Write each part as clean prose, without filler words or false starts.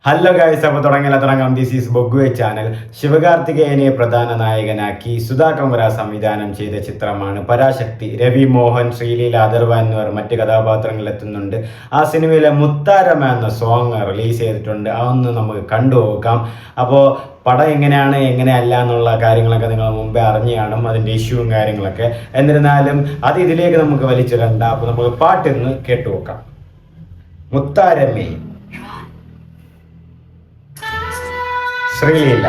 Hello guys, അപ്പോൾ തുടങ്ങാം. This is ബൊഗ്വേ ചാനൽ. ശിവകാർത്തികേയനെ പ്രധാന നായകനാക്കി സുധാ കമറ സംവിധാനം ചെയ്ത ചിത്രമാണ് പരാശക്തി. രവി മോഹൻ, ശ്രീലീല, അഥർവ എന്നിവർ മറ്റ് കഥാപാത്രങ്ങളിൽ എത്തുന്നുണ്ട്. ആ സിനിമയിലെ മുത്താരമ എന്ന സോങ് റിലീസ് ചെയ്തിട്ടുണ്ട്. അതൊന്ന് നമുക്ക് കണ്ടുപോകാം. അപ്പോൾ പടം എങ്ങനെയല്ല എന്നുള്ള കാര്യങ്ങളൊക്കെ നിങ്ങൾ മുമ്പേ അറിഞ്ഞു കാണും, അതിൻ്റെ ഇഷ്യൂവും കാര്യങ്ങളൊക്കെ. എന്നിരുന്നാലും അത് ഇതിലേക്ക് നമുക്ക് വലിച്ചിടണ്ട. അപ്പോൾ നമുക്ക് പാട്ടിന്ന് കേട്ടുപോക്കാം. മുത്താരമേ, ശ്രീലീല,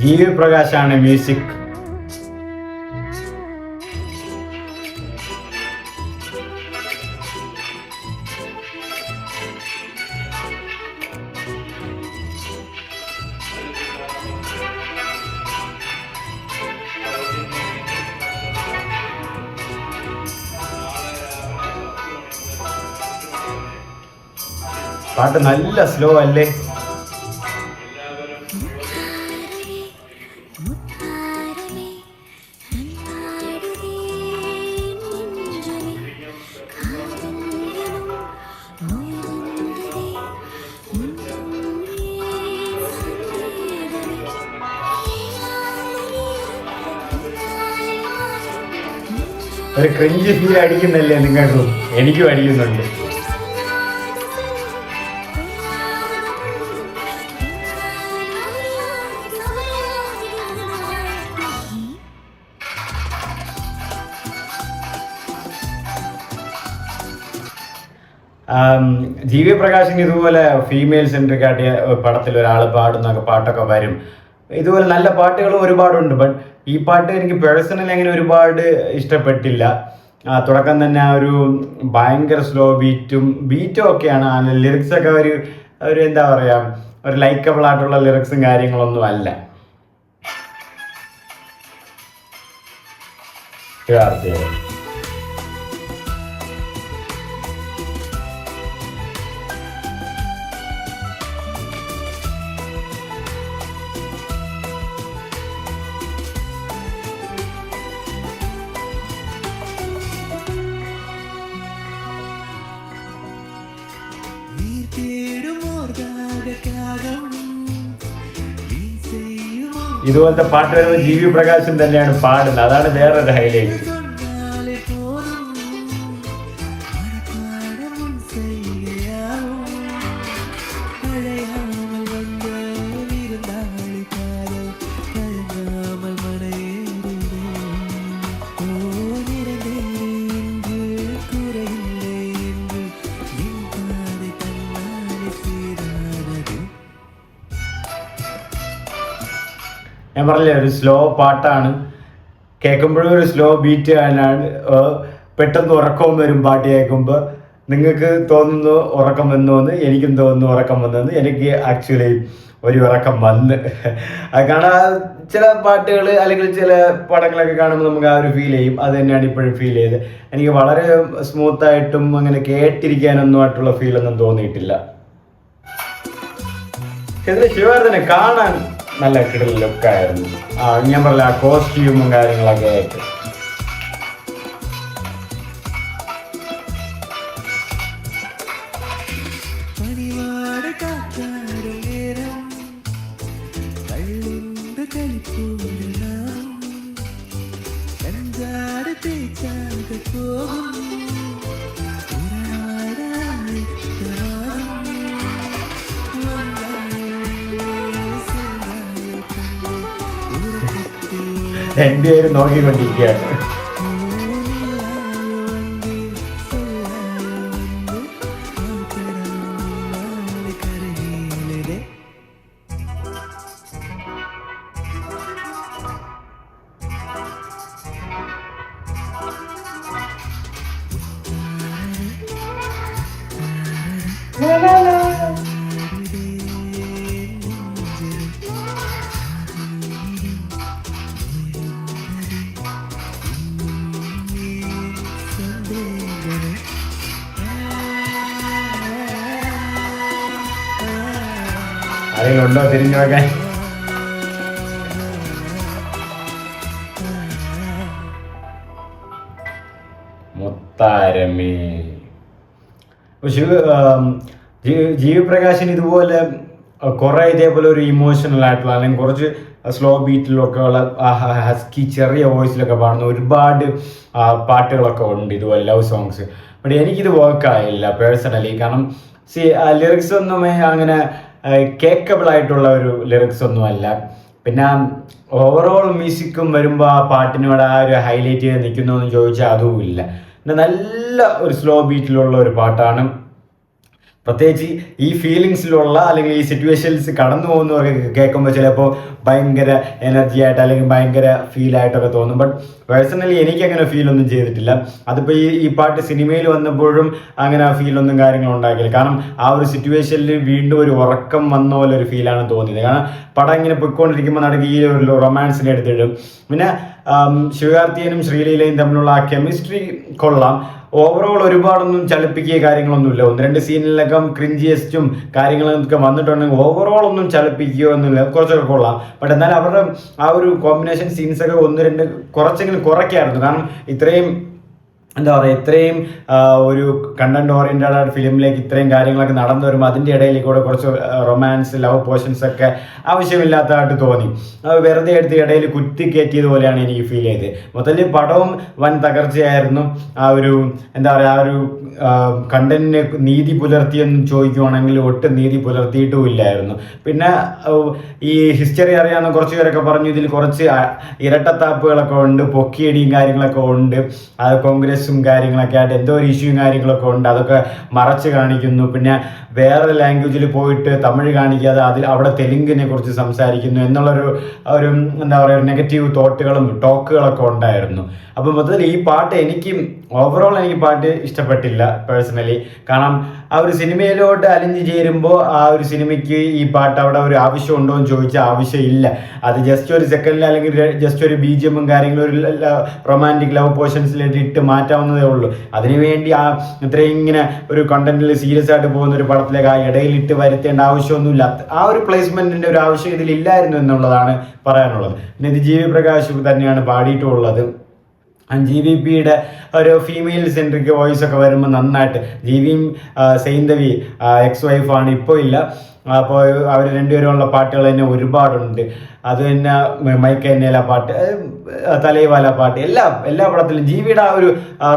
ജീവി പ്രകാശാണ് മ്യൂസിക്. പാട്ട് നല്ല സ്ലോ അല്ലേ? ഒരു ക്രിഞ്ച് ഫീൽ അടിക്കുന്നല്ലേ നിങ്ങൾക്കും? എനിക്കും അടിക്കുന്നുണ്ട്. ജീവി പ്രകാശിന് ഇതുപോലെ ഫീമെയിൽ സെൻട്രിക് ആട്ടിയ പടത്തിൽ ഒരാൾ പാടുന്ന പാട്ടൊക്കെ വരും. ഇതുപോലെ നല്ല പാട്ടുകളും ഒരുപാടുണ്ട്. ബട്ട് ഈ പാട്ട് എനിക്ക് പേഴ്സണലി അങ്ങനെ ഒരുപാട് ഇഷ്ടപ്പെട്ടില്ല. തുടക്കം തന്നെ ആ ഒരു ഭയങ്കര സ്ലോ ബീറ്റും ഒക്കെയാണ്. ലിറിക്സൊക്കെ ഒരു എന്താ പറയുക, ഒരു ലൈക്കബിൾ ആയിട്ടുള്ള ലിറിക്സും കാര്യങ്ങളൊന്നും അല്ല. ഇതുപോലത്തെ പാട്ട് വരുമ്പോൾ ജീവി പ്രകാശൻ തന്നെയാണ് പാടുന്നത്. അതാണ് വേറൊരു ഹൈലൈറ്റ്. ഞാൻ പറഞ്ഞില്ലേ, ഒരു സ്ലോ പാട്ടാണ്. കേൾക്കുമ്പോഴും ഒരു സ്ലോ ബീറ്റ് ആണ്. പെട്ടെന്ന് ഉറക്കവും വരും പാട്ട് കേൾക്കുമ്പോൾ. നിങ്ങൾക്ക് തോന്നുന്നു ഉറക്കം വന്നുവെന്ന്, എനിക്കും തോന്നുന്നു ഉറക്കം വന്നെന്ന്. എനിക്ക് ആക്ച്വലി ഒരു ഉറക്കം വന്ന്. അത് കാണാൻ ചില പാട്ടുകൾ അല്ലെങ്കിൽ ചില പടങ്ങളൊക്കെ കാണുമ്പോൾ നമുക്ക് ആ ഒരു ഫീൽ ചെയ്യും. അത് തന്നെയാണ് ഇപ്പോഴും ഫീൽ ചെയ്ത്. എനിക്ക് വളരെ സ്മൂത്തായിട്ടും അങ്ങനെ കേട്ടിരിക്കാനൊന്നും ആയിട്ടുള്ള ഫീലൊന്നും തോന്നിയിട്ടില്ല. ഇതിൽ ശിവകാർത്തികനെ കാണാൻ നല്ല കിടൽ ലുക്കായിരുന്നു. ഞാൻ പറഞ്ഞ ആ കോസ്റ്റ്യൂമും കാര്യങ്ങളൊക്കെ ആയിട്ട്. രണ്ടുപേരും നോക്കിക്കൊണ്ടിരിക്കുകയാണ്. ആരെങ്കിലും ഉണ്ടോ തിരിഞ്ഞു നോക്കാൻ? മുത്താരമേ, ജീവി പ്രകാശിന് ഇതുപോലെ കുറെ ഇതേപോലെ ഒരു ഇമോഷണൽ ആയിട്ടുള്ള അല്ലെങ്കിൽ കുറച്ച് സ്ലോ ബീറ്റിലൊക്കെ ഉള്ള ഹസ്കി ചെറിയ വോയിസിലൊക്കെ പാടുന്ന ഒരുപാട് പാട്ടുകളൊക്കെ ഉണ്ട് ഇതുപോലെ ലവ് സോങ്സ്. ബട്ട് എനിക്കിത് വർക്കായില്ല പേഴ്സണലി. കാരണം ലിറിക്സ് ഒന്നും അങ്ങനെ കേക്കബിൾ ആയിട്ടുള്ള ഒരു ലിറിക്സ് ഒന്നും അല്ല. പിന്നെ ഓവറോൾ മ്യൂസിക്കും വരുമ്പോൾ ആ പാട്ടിനോട് ആ ഒരു ഹൈലൈറ്റ് ചെയ്ത് നിൽക്കുന്നു എന്ന് ചോദിച്ചാൽ അതും ഇല്ല. പിന്നെ നല്ല ഒരു സ്ലോ ബീറ്റിലുള്ള ഒരു പാട്ടാണ്. പ്രത്യേകിച്ച് ഈ ഫീലിങ്സിലുള്ള അല്ലെങ്കിൽ ഈ സിറ്റുവേഷൻസ് കടന്നു പോകുന്നവർക്ക് കേൾക്കുമ്പോൾ ചിലപ്പോൾ ഭയങ്കര എനർജി ആയിട്ട് അല്ലെങ്കിൽ ഭയങ്കര ഫീലായിട്ടൊക്കെ തോന്നും. ബട്ട് പേഴ്സണലി എനിക്ക് അങ്ങനെ ഫീലൊന്നും ചെയ്തിട്ടില്ല. അതിപ്പോൾ ഈ പാട്ട് സിനിമയിൽ വന്നപ്പോഴും അങ്ങനെ ഫീലൊന്നും കാര്യങ്ങളും ഉണ്ടാക്കില്ല. കാരണം ആ ഒരു സിറ്റുവേഷനിൽ വീണ്ടും ഒരു ഉറക്കം വന്ന പോലെ ഒരു ഫീലാണ് തോന്നിയത്. കാരണം പടം ഇങ്ങനെ പൊയ്ക്കൊണ്ടിരിക്കുമ്പോൾ നടക്കുക ഈ ഒരു റൊമാൻസിനെ എടുത്തിടും. പിന്നെ ശിവകാർത്തികനും ശ്രീലീലയും തമ്മിലുള്ള ആ കെമിസ്ട്രി കൊള്ളാം. ഓവറോൾ ഒരുപാടൊന്നും ചലിപ്പിക്കുക കാര്യങ്ങളൊന്നുമില്ല. 1-2 സീനിലൊക്കെ ക്രിഞ്ചിയസ്റ്റും കാര്യങ്ങളൊക്കെ വന്നിട്ടുണ്ടെങ്കിൽ ഓവറോൾ ഒന്നും ചലിപ്പിക്കുകയോ ഒന്നുമില്ല, കുറച്ചൊക്കെ കൊള്ളാം. ബട്ട് എന്നാൽ അവരുടെ ആ ഒരു കോമ്പിനേഷൻ സീൻസൊക്കെ 1-2 കുറച്ചെങ്കിലും കുറയ്ക്കായിരുന്നു. കാരണം ഇത്രയും എന്താ പറയുക, ഇത്രയും ഒരു കണ്ടന്റ് ഓറിയൻറ്റഡ് ഫിലിമിലേക്ക് ഇത്രയും കാര്യങ്ങളൊക്കെ നടന്നു വരുമ്പോൾ അതിൻ്റെ ഇടയിൽ കൂടെ കുറച്ച് റൊമാൻസ് ലവ് പോർഷൻസ് ഒക്കെ ആവശ്യമില്ലാത്തതായിട്ട് തോന്നി. വെറുതെ എടുത്ത് ഇടയിൽ കുത്തിക്കയറ്റിയത് പോലെയാണ് എനിക്ക് ഫീൽ ചെയ്തത്. മൊത്തത്തിൽ പടവും വൻ തകർച്ചയായിരുന്നു. ആ ഒരു എന്താ പറയുക, ആ ഒരു കണ്ടന്റിന് നീതി പുലർത്തിയെന്ന് ചോദിക്കുവാണെങ്കിൽ ഒട്ടും നീതി പുലർത്തിയിട്ടും ഇല്ലായിരുന്നു. പിന്നെ ഈ ഹിസ്റ്ററി അറിയാവുന്ന കുറച്ച് പേരൊക്കെ പറഞ്ഞു ഇതിൽ കുറച്ച് ഇരട്ടത്താപ്പുകളൊക്കെ ഉണ്ട്, പൊക്കിയടിയും കാര്യങ്ങളൊക്കെ ഉണ്ട്, അത് കോൺഗ്രസും കാര്യങ്ങളൊക്കെ ആയിട്ട് എന്തോ ഒരു ഇഷ്യൂയും കാര്യങ്ങളൊക്കെ ഉണ്ട്, അതൊക്കെ മറച്ച് കാണിക്കുന്നു. പിന്നെ വേറെ ലാംഗ്വേജിൽ പോയിട്ട് തമിഴ് കാണിക്കാതെ അവിടെ തെലുങ്കിനെ കുറിച്ച് സംസാരിക്കുന്നു എന്നുള്ളൊരു ഒരു എന്താ പറയുക നെഗറ്റീവ് ടോക്കുകളൊക്കെ ഉണ്ടായിരുന്നു. അപ്പം മൊത്തത്തിൽ ഈ പാട്ട് ഓവറോൾ എനിക്ക് പാട്ട് ഇഷ്ടപ്പെട്ടില്ല പേഴ്സണലി. കാരണം ആ ഒരു സിനിമയിലോട്ട് അലിഞ്ഞു ചേരുമ്പോൾ ആ ഒരു സിനിമയ്ക്ക് ഈ പാട്ട് അവിടെ ഒരു ആവശ്യമുണ്ടോ എന്ന് ചോദിച്ചാൽ ആവശ്യമില്ല. അത് ജസ്റ്റ് ഒരു സെക്കൻഡിൽ അല്ലെങ്കിൽ ജസ്റ്റ് ഒരു BGM കാര്യങ്ങളും ഒരു റൊമാൻറ്റിക് ലവ് പോർഷൻസിലേക്ക് ഇട്ട് മാറ്റാവുന്നതേ ഉള്ളൂ. അതിനുവേണ്ടി ഇത്രയും ഇങ്ങനെ ഒരു കണ്ടന്റിൽ സീരിയസ് ആയിട്ട് പോകുന്ന ഒരു പടത്തിലേക്ക് ആ ഇടയിലിട്ട് വരുത്തേണ്ട ആവശ്യമൊന്നുമില്ല. ആ ഒരു പ്ലേസ്മെന്റിന്റെ ഒരു ആവശ്യം ഇതിലില്ലായിരുന്നു എന്നുള്ളതാണ് പറയാനുള്ളത്. പിന്നെ ഇത് ജീവി പ്രകാശ് തന്നെയാണ് പാടിയിട്ടുള്ളത്. GVPയുടെ ഒരു ഫീമെയിൽ സെൻട്രിക് വോയിസ് ഒക്കെ വരുമ്പോൾ നന്നായിട്ട് ജീവിയും സൈന്ധവി ex-wife ഇപ്പോൾ ഇല്ല. അപ്പോൾ അവർ രണ്ടുപേരുമുള്ള പാട്ടുകൾ തന്നെ ഒരുപാടുണ്ട്. അത് തന്നെ മൈക്കന്നേല പാട്ട്, തലൈവാല പാട്ട്, എല്ലാ പടത്തിലും ജീവിയുടെ ആ ഒരു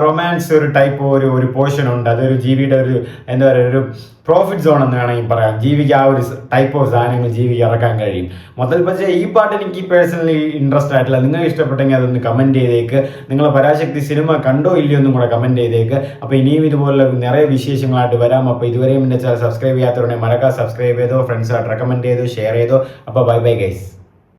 റൊമാൻസ് ഒരു ടൈപ്പ് ഒരു പോർഷൻ ഉണ്ട്. അതൊരു ജീവിയുടെ ഒരു എന്താ പറയുക ഒരു പ്രോഫിറ്റ് സോൺ എന്ന് വേണമെങ്കിൽ പറയാം. ജീവിക്ക് ആ ഒരു ടൈപ്പ് ഓഫ് സാധനങ്ങൾ ജീവിക്ക് ഇറക്കാൻ കഴിയും മൊത്തത്തിൽ. പക്ഷേ ഈ പാട്ട് എനിക്ക് പേഴ്സണലി ഇൻട്രസ്റ്റ് ആയിട്ടില്ല. നിങ്ങൾക്ക് ഇഷ്ടപ്പെട്ടെങ്കിൽ അതൊന്ന് കമൻറ്റ് ചെയ്തേക്ക്. നിങ്ങൾ പരാശക്തി സിനിമ കണ്ടോ ഇല്ലയോ എന്നും കൂടെ കമൻറ്റ് ചെയ്തേക്ക്. അപ്പോൾ ഇനിയും ഇതുപോലെ നിറയെ വിശേഷങ്ങളായിട്ട് വരാം. അപ്പോൾ ഇതുവരെയും എൻ്റെ ചാനൽ സബ്സ്ക്രൈബ് ചെയ്യാത്തവരുണ്ടെങ്കിൽ മറക്കാതെ സബ്സ്ക്രൈബ് ചെയ്തോ, ഫ്രണ്ട്സായിട്ട് റെക്കമെൻഡ് ചെയ്തോ, ഷെയർ ചെയ്തോ. അപ്പോൾ ബൈ ഗൈസ്.